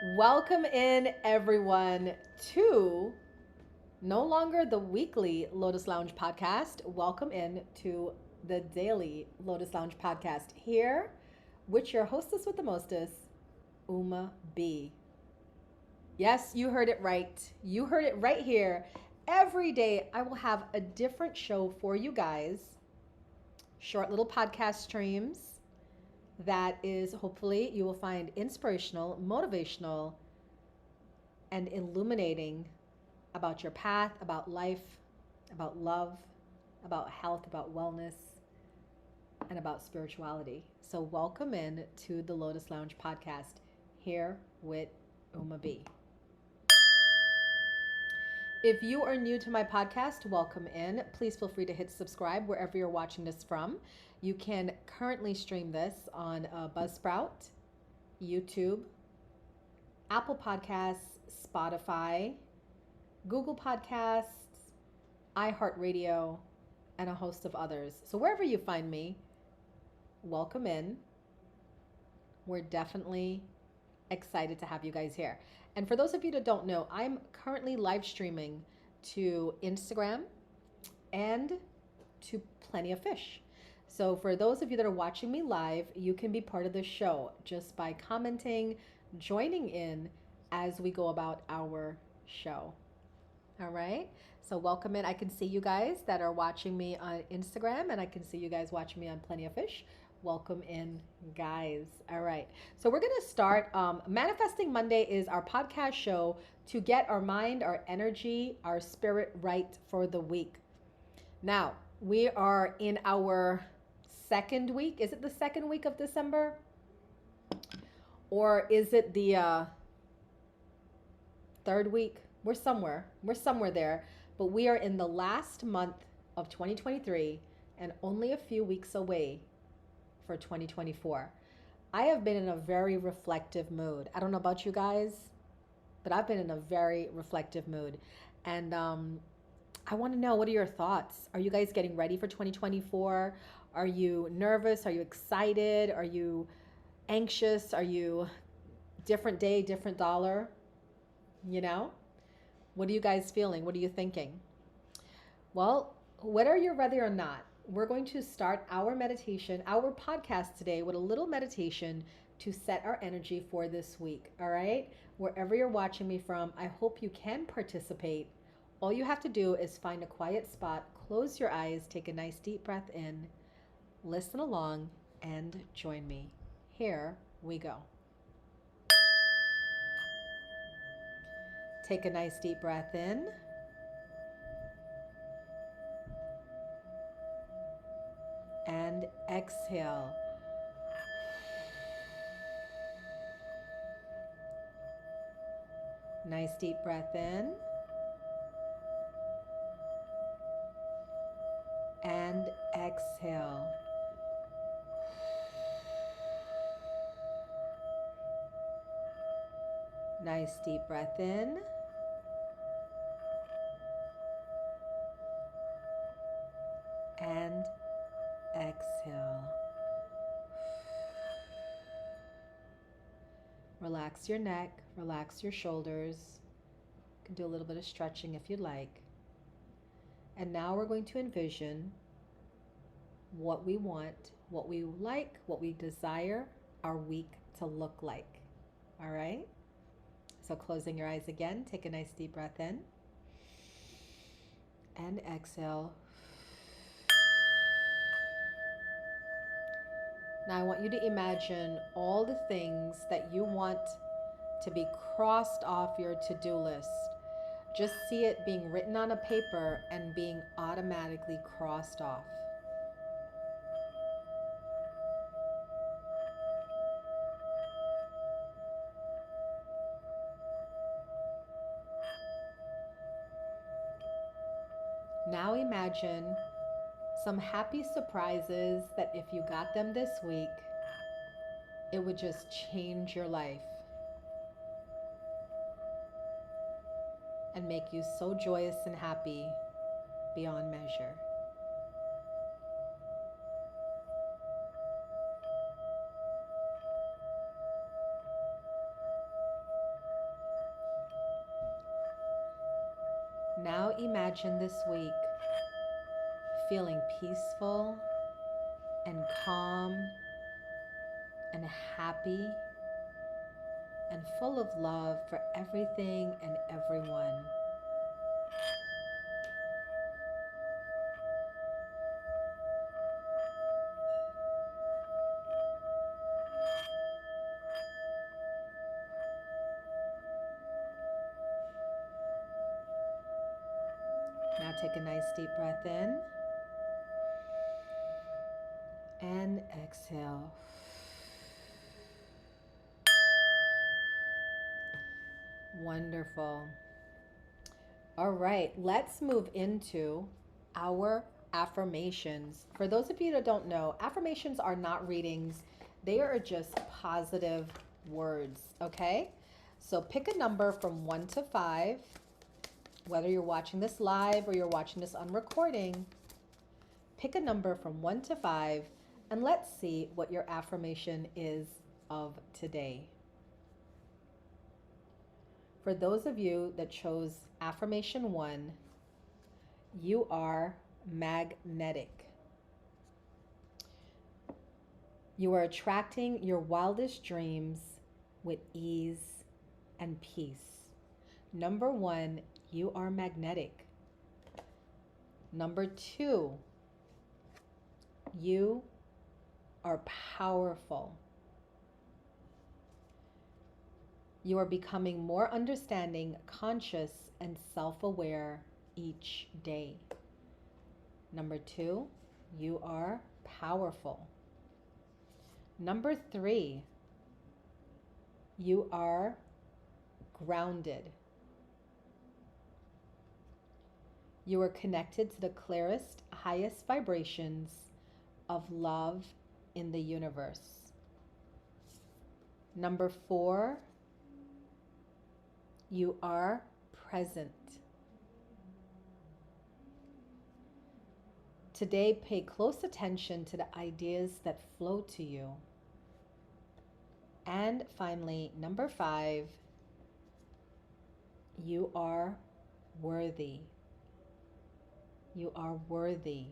Welcome in, everyone, to no longer the weekly Lotus Lounge podcast. Welcome in to the daily Lotus Lounge podcast here with your hostess with the mostest, Uma B. Yes, you heard it right. You heard it right here. Every day, I will have a different show for you guys, short little podcast streams that is hopefully you will find inspirational, motivational, and illuminating about your path, about life, about love, about health, about wellness, and about spirituality. So, welcome in to the Lotus Lounge podcast here with Uma B. If you are new to my podcast, welcome in. Please feel free to hit subscribe wherever you're watching this from. You can currently stream this on Buzzsprout, YouTube, Apple Podcasts, Spotify, Google Podcasts, iHeartRadio, and a host of others. So wherever you find me, welcome in. We're definitely excited to have you guys here. And for those of you that don't know, I'm currently live streaming to Instagram and to Plenty of Fish. So for those of you that are watching me live, you can be part of the show just by commenting, joining in as we go about our show. All right. So welcome in. I can see you guys that are watching me on Instagram, and I can see you guys watching me on Plenty of Fish. Welcome in, guys. All right. So we're going to start. Manifesting Monday is our podcast show to get our mind, our energy, our spirit right for the week. Now, we are in our second week. Is it the second week of December? Or is it the third week? We're somewhere there, but we are in the last month of 2023 and only a few weeks away for 2024. I have been in a very reflective mood. I don't know about you guys, but I've been in a very reflective mood. And I want to know, what are your thoughts? Are you guys getting ready for 2024? Are you nervous? Are you excited? Are you anxious? Are you different day, different dollar? You know? What are you guys feeling? What are you thinking? Well, whether you're ready or not, we're going to start our meditation, our podcast today with a little meditation to set our energy for this week. All right? Wherever you're watching me from, I hope you can participate. All you have to do is find a quiet spot, close your eyes, take a nice deep breath in, listen along, and join me. Here we go. Take a nice deep breath in. And exhale. Nice deep breath in. And exhale. Nice deep breath in. And exhale. Relax your neck, relax your shoulders. You can do a little bit of stretching if you'd like. And now we're going to envision what we want, what we like, what we desire our week to look like. All right? So closing your eyes again, take a nice deep breath in. And exhale. Now I want you to imagine all the things that you want to be crossed off your to-do list. Just see it being written on a paper and being automatically crossed off. Now imagine some happy surprises that if you got them this week, it would just change your life and make you so joyous and happy beyond measure. Now imagine this week feeling peaceful and calm and happy and full of love for everything and everyone. Now take a nice deep breath in and exhale. Wonderful. All right, let's move into our affirmations. For those of you that don't know, affirmations are not readings, they are just positive words, okay? So pick a number from 1 to 5, whether you're watching this live or you're watching this on recording. Pick a number from 1 to 5, and let's see what your affirmation is of today. For those of you that chose affirmation 1, you are magnetic. You are attracting your wildest dreams with ease and peace. Number 1, you are magnetic. Number 2, you are powerful. You are becoming more understanding, conscious, and self-aware each day. Number 2, you are powerful. Number 3, you are grounded. You are connected to the clearest, highest vibrations of love in the universe. Number 4, you are present. Today, pay close attention to the ideas that flow to you. And finally, number 5, you are worthy. You are worthy.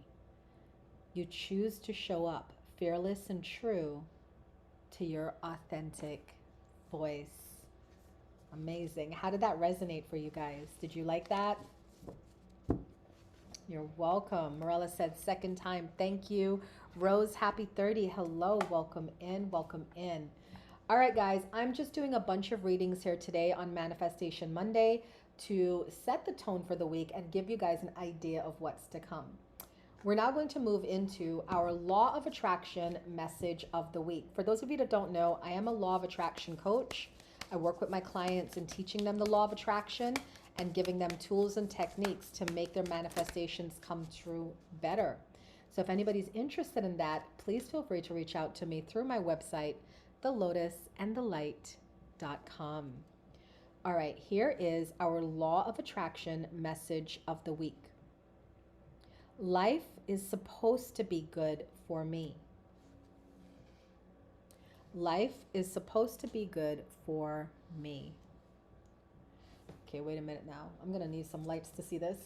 You choose to show up fearless and true to your authentic voice. Amazing. How did that resonate for you guys? Did you like that? You're welcome. Morella said second time. Thank you. Rose, happy 30. Hello. Welcome in. Welcome in. All right, guys. I'm just doing a bunch of readings here today on Manifestation Monday to set the tone for the week and give you guys an idea of what's to come. We're now going to move into our Law of Attraction message of the week. For those of you that don't know, I am a Law of Attraction coach. I work with my clients in teaching them the Law of Attraction and giving them tools and techniques to make their manifestations come true better. So if anybody's interested in that, please feel free to reach out to me through my website, thelotusandthelight.com. All right, here is our Law of Attraction message of the week. Life is supposed to be good for me. Life is supposed to be good for me. Okay, wait a minute now. I'm going to need some lights to see this.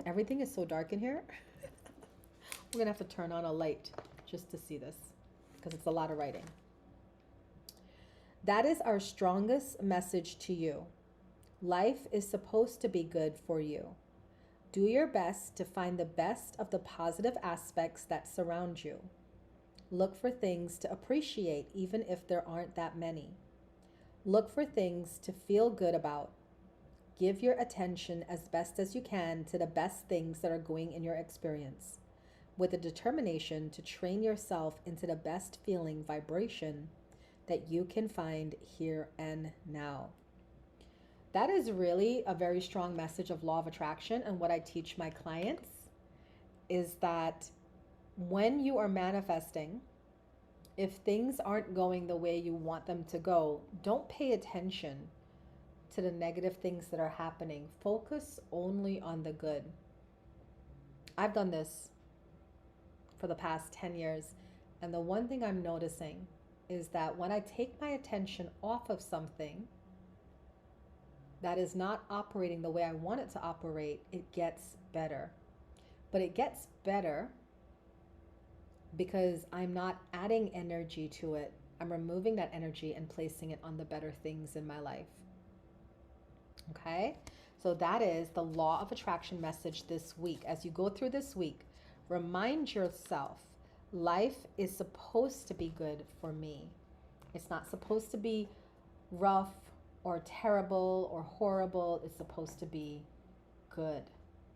Everything is so dark in here. We're going to have to turn on a light just to see this because it's a lot of writing. That is our strongest message to you. Life is supposed to be good for you. Do your best to find the best of the positive aspects that surround you. Look for things to appreciate even if there aren't that many. Look for things to feel good about. Give your attention as best as you can to the best things that are going in your experience, with a determination to train yourself into the best feeling vibration that you can find here and now. That is really a very strong message of Law of Attraction, and what I teach my clients is that when you are manifesting, if things aren't going the way you want them to go, don't pay attention to the negative things that are happening. Focus only on the good. I've done this for the past 10 years, and the one thing I'm noticing is that when I take my attention off of something, that is not operating the way I want it to operate, it gets better. But it gets better because I'm not adding energy to it. I'm removing that energy and placing it on the better things in my life. Okay? So that is the law of attraction message this week. As you go through this week, remind yourself life is supposed to be good for me. It's not supposed to be rough or terrible or horrible. It's supposed to be good.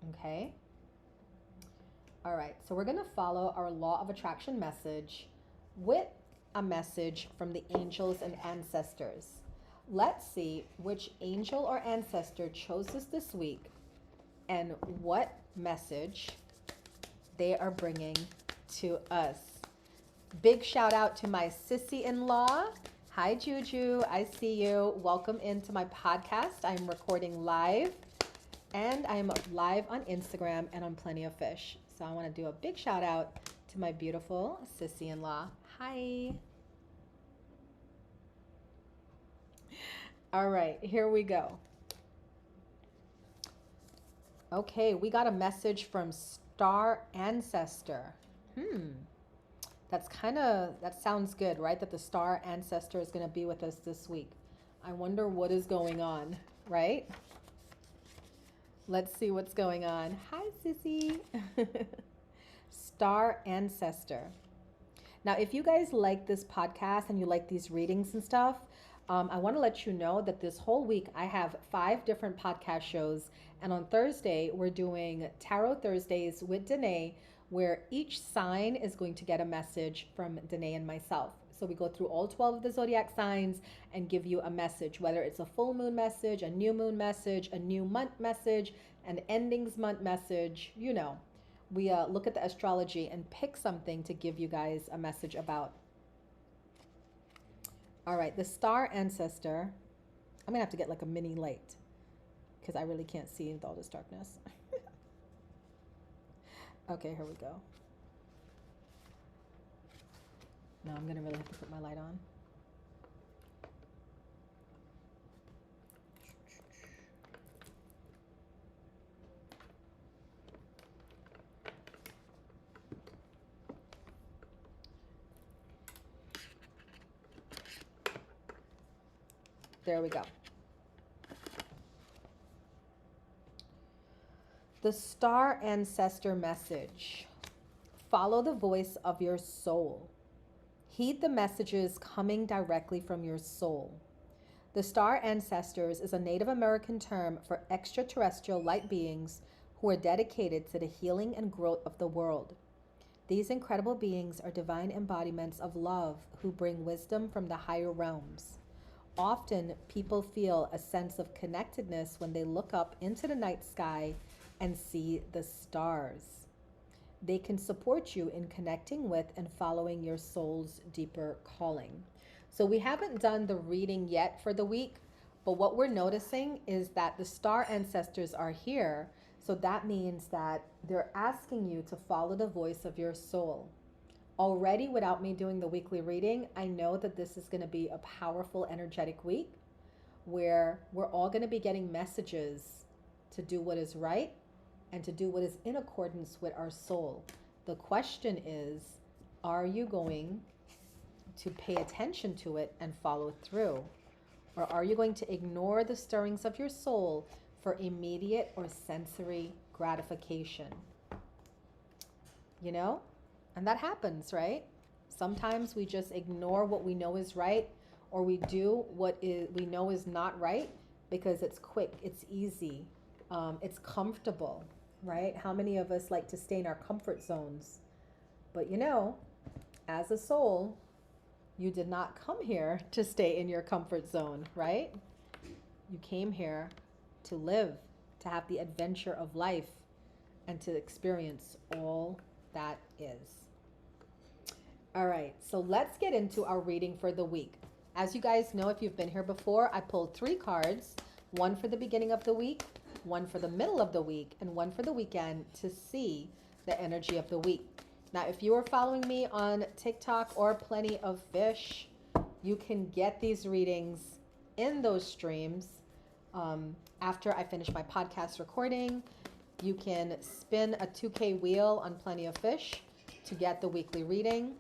Okay? All right, so we're going to follow our law of attraction message with a message from the angels and ancestors. Let's see which angel or ancestor chose us this week and what message they are bringing to us. Big shout out to my sissy-in-law. Hi, Juju. I see you. Welcome into my podcast. I'm recording live, and I'm live on Instagram and on Plenty of Fish. So I want to do a big shout out to my beautiful sissy-in-law. Hi. All right, here we go. Okay, we got a message from Star Ancestor. That sounds good, right? That the Star Ancestor is going to be with us this week. I wonder what is going on, right? Let's see what's going on. Hi, Sissy. Star Ancestor. Now, if you guys like this podcast and you like these readings and stuff, I want to let you know that this whole week I have 5 different podcast shows. And on Thursday, we're doing Tarot Thursdays with Danae, where each sign is going to get a message from Danae and myself. So we go through all 12 of the zodiac signs and give you a message, whether it's a full moon message, a new moon message, a new month message, an endings month message. You know, we look at the astrology and pick something to give you guys a message about. All right, the Star Ancestor. I'm going to have to get like a mini light because I really can't see with all this darkness. Okay, here we go. No, I'm going to really have to put my light on. There we go. The Star Ancestor message. Follow the voice of your soul. Heed the messages coming directly from your soul. The Star Ancestors is a Native American term for extraterrestrial light beings who are dedicated to the healing and growth of the world. These incredible beings are divine embodiments of love who bring wisdom from the higher realms. Often, people feel a sense of connectedness when they look up into the night sky and see the stars. They can support you in connecting with and following your soul's deeper calling. So we haven't done the reading yet for the week, but what we're noticing is that the Star Ancestors are here. So that means that they're asking you to follow the voice of your soul. Already, without me doing the weekly reading, I know that this is going to be a powerful, energetic week where we're all going to be getting messages to do what is right and to do what is in accordance with our soul. The question is, are you going to pay attention to it and follow through? Or are you going to ignore the stirrings of your soul for immediate or sensory gratification? You know? And that happens, right? Sometimes we just ignore what we know is right, or we do what we know is not right because it's quick, it's easy, it's comfortable, right? How many of us like to stay in our comfort zones? But you know, as a soul, you did not come here to stay in your comfort zone, right? You came here to live, to have the adventure of life, and to experience all that is. All right, so let's get into our reading for the week. As you guys know, if you've been here before, I pulled 3 cards, one for the beginning of the week, one for the middle of the week, and one for the weekend to see the energy of the week. Now, if you are following me on TikTok or Plenty of Fish, you can get these readings in those streams After I finish my podcast recording, you can spin a 2K wheel on Plenty of Fish to get the weekly reading.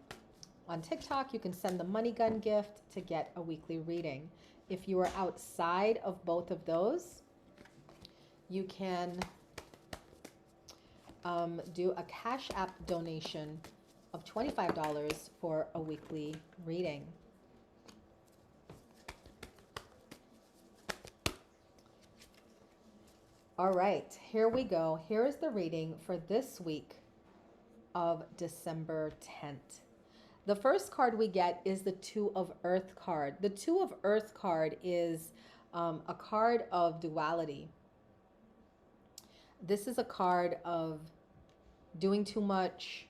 On TikTok, you can send the money gun gift to get a weekly reading. If you are outside of both of those, you can do a Cashapp donation of $25 for a weekly reading. All right, here we go. Here is the reading for this week of December 10th. The first card we get is the Two of Earth card. The Two of Earth card is a card of duality. This is a card of doing too much.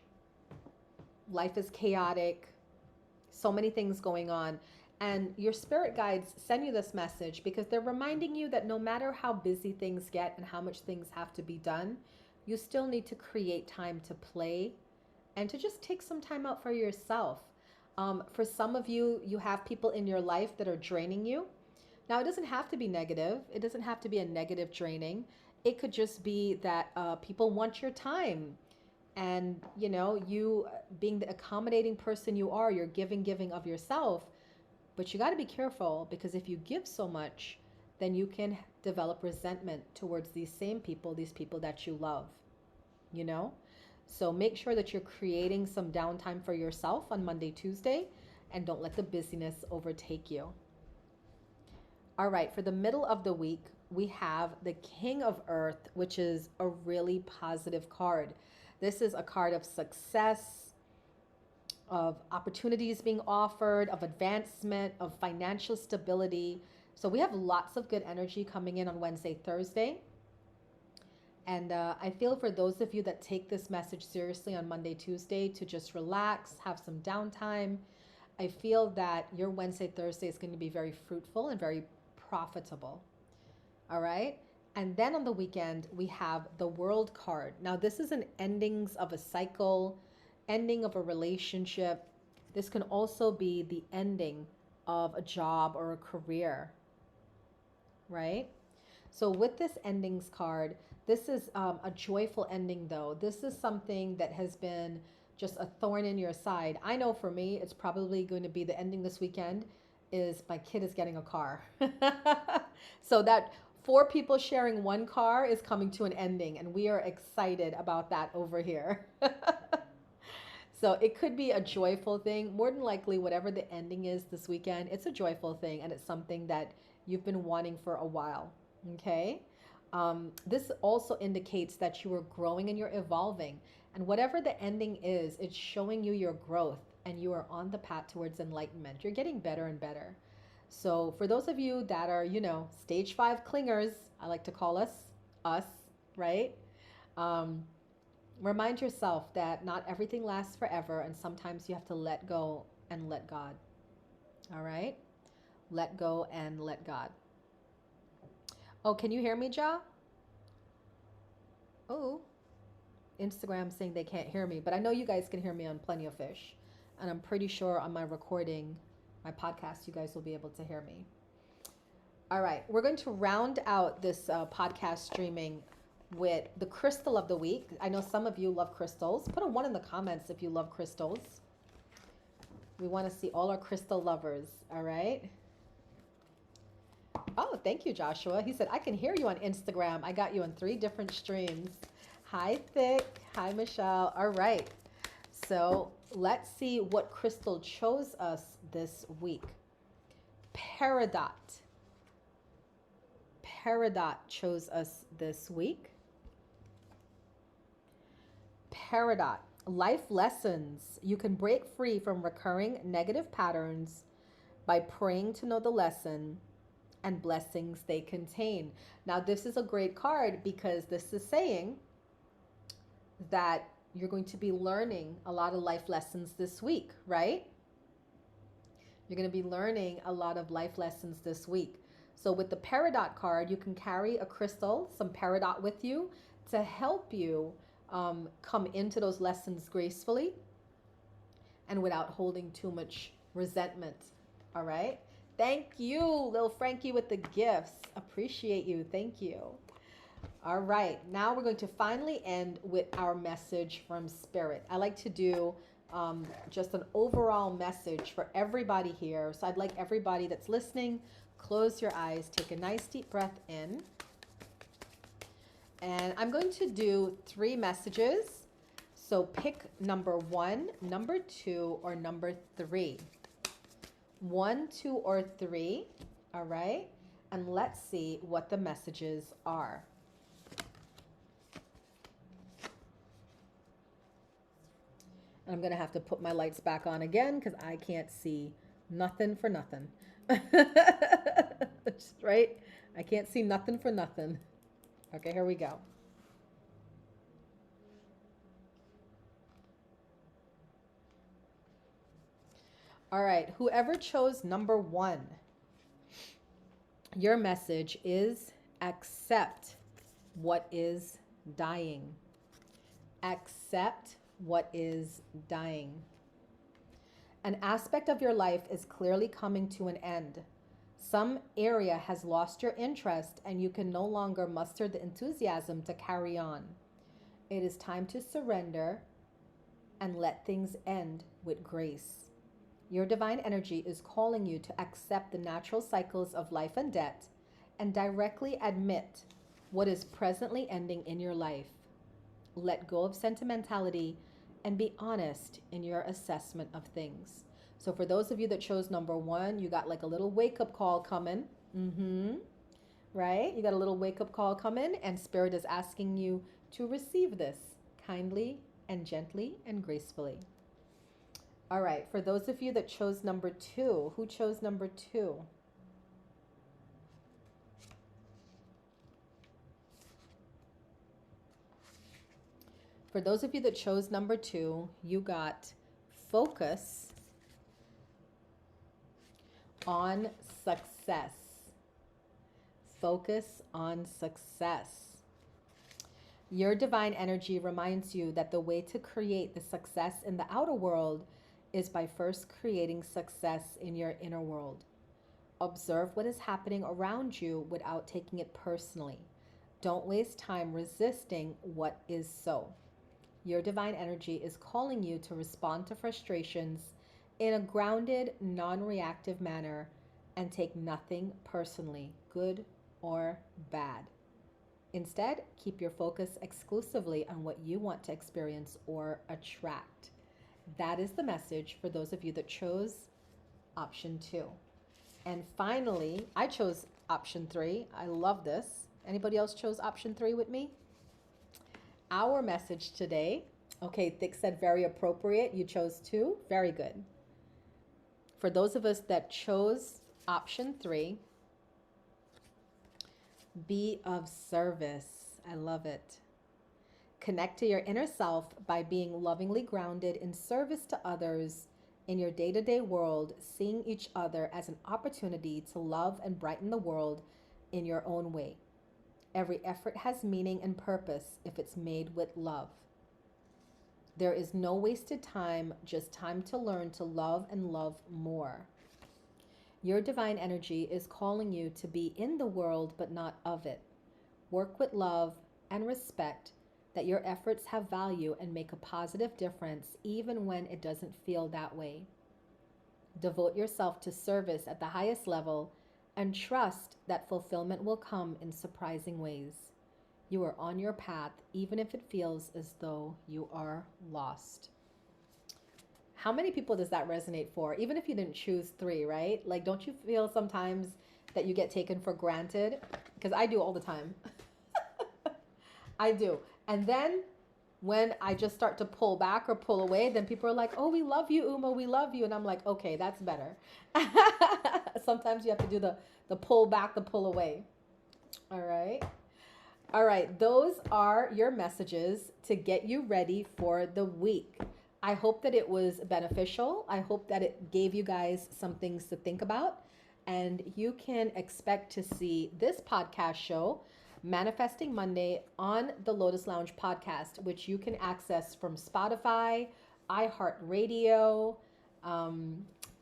Life is chaotic. So many things going on. And your spirit guides send you this message because they're reminding you that no matter how busy things get and how much things have to be done, you still need to create time to play and to just take some time out for yourself. For some of you, you have people in your life that are draining you. Now, it doesn't have to be negative. It doesn't have to be a negative draining. It could just be that people want your time. And, you know, you being the accommodating person you are, you're giving of yourself. But you got to be careful because if you give so much, then you can develop resentment towards these same people, these people that you love, you know? So make sure that you're creating some downtime for yourself on Monday, Tuesday, and don't let the busyness overtake you. All right, for the middle of the week, we have the King of Earth, which is a really positive card. This is a card of success, of opportunities being offered, of advancement, of financial stability. So we have lots of good energy coming in on Wednesday, Thursday. And I feel for those of you that take this message seriously on Monday, Tuesday to just relax, have some downtime. I feel that your Wednesday, Thursday is going to be very fruitful and very profitable. All right. And then on the weekend, we have the World card. Now, this is an endings of a cycle, ending of a relationship. This can also be the ending of a job or a career, right? So with this endings card, this is a joyful ending though. This is something that has been just a thorn in your side. I know for me, it's probably going to be the ending this weekend is my kid is getting a car. So that 4 people sharing one car is coming to an ending and we are excited about that over here. So it could be a joyful thing. More than likely, whatever the ending is this weekend, it's a joyful thing and it's something that you've been wanting for a while, okay? This also indicates that you are growing and you're evolving. And whatever the ending is, it's showing you your growth and you are on the path towards enlightenment. You're getting better and better. So for those of you that are, you know, stage 5 clingers, I like to call us, right? Remind yourself that not everything lasts forever and sometimes you have to let go and let God. All right? Let go and let God. Oh, can you hear me, Ja? Oh, Instagram saying they can't hear me, but I know you guys can hear me on Plenty of Fish. And I'm pretty sure on my recording, my podcast, you guys will be able to hear me. All right, we're going to round out this podcast streaming with the crystal of the week. I know some of you love crystals. Put a 1 in the comments if you love crystals. We want to see all our crystal lovers, all right? Oh, thank you, Joshua. He said, I can hear you on Instagram. I got you on 3 different streams. Hi, Thick. Hi, Michelle. All right. So let's see what crystal chose us this week. Peridot. Peridot chose us this week. Peridot. Life lessons. You can break free from recurring negative patterns by praying to know the lesson and blessings they contain. Now, this is a great card because this is saying that you're going to be learning a lot of life lessons this week, right? You're going to be learning a lot of life lessons this week. So with the Peridot card, you can carry a crystal, some Peridot with you to help you come into those lessons gracefully and without holding too much resentment. All right. Thank you, Lil Frankie with the gifts. Appreciate you. Thank you. All right, now we're going to finally end with our message from Spirit. I like to do just an overall message for everybody here. So I'd like everybody that's listening, close your eyes, take a nice deep breath in. And I'm going to do 3 messages. So pick number 1, number 2, or number 3. 1, 2, or 3. All right. And let's see what the messages are. I'm going to have to put my lights back on again because I can't see nothing for nothing. Right? I can't see nothing for nothing. Okay, here we go. All right, whoever chose number 1, your message is accept what is dying. Accept what is dying. An aspect of your life is clearly coming to an end. Some area has lost your interest and you can no longer muster the enthusiasm to carry on. It is time to surrender and let things end with grace. Your divine energy is calling you to accept the natural cycles of life and death and directly admit what is presently ending in your life. Let go of sentimentality and be honest in your assessment of things. So for those of you that chose number 1, you got like a little wake-up call coming. Right? You got a little wake-up call coming, and Spirit is asking you to receive this kindly and gently and gracefully. All right, for those of you that chose number 2, who chose number 2? For those of you that chose number 2, you got focus on success. Focus on success. Your divine energy reminds you that the way to create the success in the outer world is by first creating success in your inner world. Observe what is happening around you without taking it personally. Don't waste time resisting what is so. Your divine energy is calling you to respond to frustrations in a grounded, non-reactive manner and take nothing personally, good or bad. Instead, keep your focus exclusively on what you want to experience or attract. That is the message for those of you that chose option 2. And finally, I chose option 3. I love this. Anybody else chose option 3 with me? Our message today, okay, Thick said very appropriate. You chose 2. Very good. For those of us that chose option 3, be of service. I love it. Connect to your inner self by being lovingly grounded in service to others in your day-to-day world, seeing each other as an opportunity to love and brighten the world in your own way. Every effort has meaning and purpose if it's made with love. There is no wasted time, just time to learn to love and love more. Your divine energy is calling you to be in the world but not of it. Work with love and respect that your efforts have value and make a positive difference even when it doesn't feel that way. Devote yourself to service at the highest level and trust that fulfillment will come in surprising ways. You are on your path even if it feels as though you are lost. How many people does that resonate for? Even if you didn't choose 3, right? Like, don't you feel sometimes that you get taken for granted? Because I do all the time. I do. And then when I just start to pull back or pull away, then people are like, oh, we love you, Uma, we love you. And I'm like, okay, that's better. Sometimes you have to do the pull back, the pull away. All right. All right. Those are your messages to get you ready for the week. I hope that it was beneficial. I hope that it gave you guys some things to think about. And you can expect to see this podcast show, Manifesting Monday, on the Lotus Lounge podcast, which you can access from Spotify, iHeartRadio,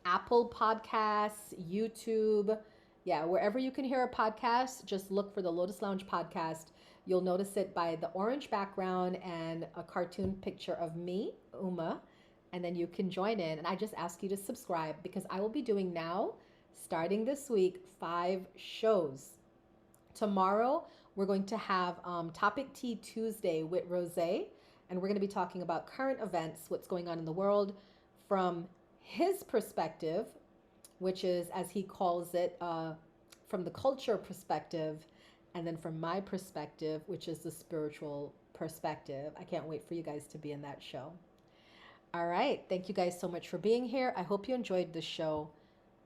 Apple Podcasts, YouTube. Yeah, wherever you can hear a podcast, just look for the Lotus Lounge Podcast. You'll notice it by the orange background and a cartoon picture of me, Uma, and then you can join in. And I just ask you to subscribe because I will be doing now, starting this week, 5 shows. Tomorrow, we're going to have Topic Tea Tuesday with Rose, and we're going to be talking about current events, what's going on in the world from his perspective, which is, as he calls it, from the culture perspective, and then from my perspective, which is the spiritual perspective. I can't wait for you guys to be in that show. All right. Thank you guys so much for being here. I hope you enjoyed the show.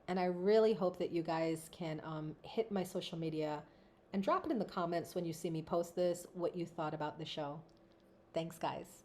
And I really hope that you guys can hit my social media and drop it in the comments when you see me post this, what you thought about the show. Thanks, guys.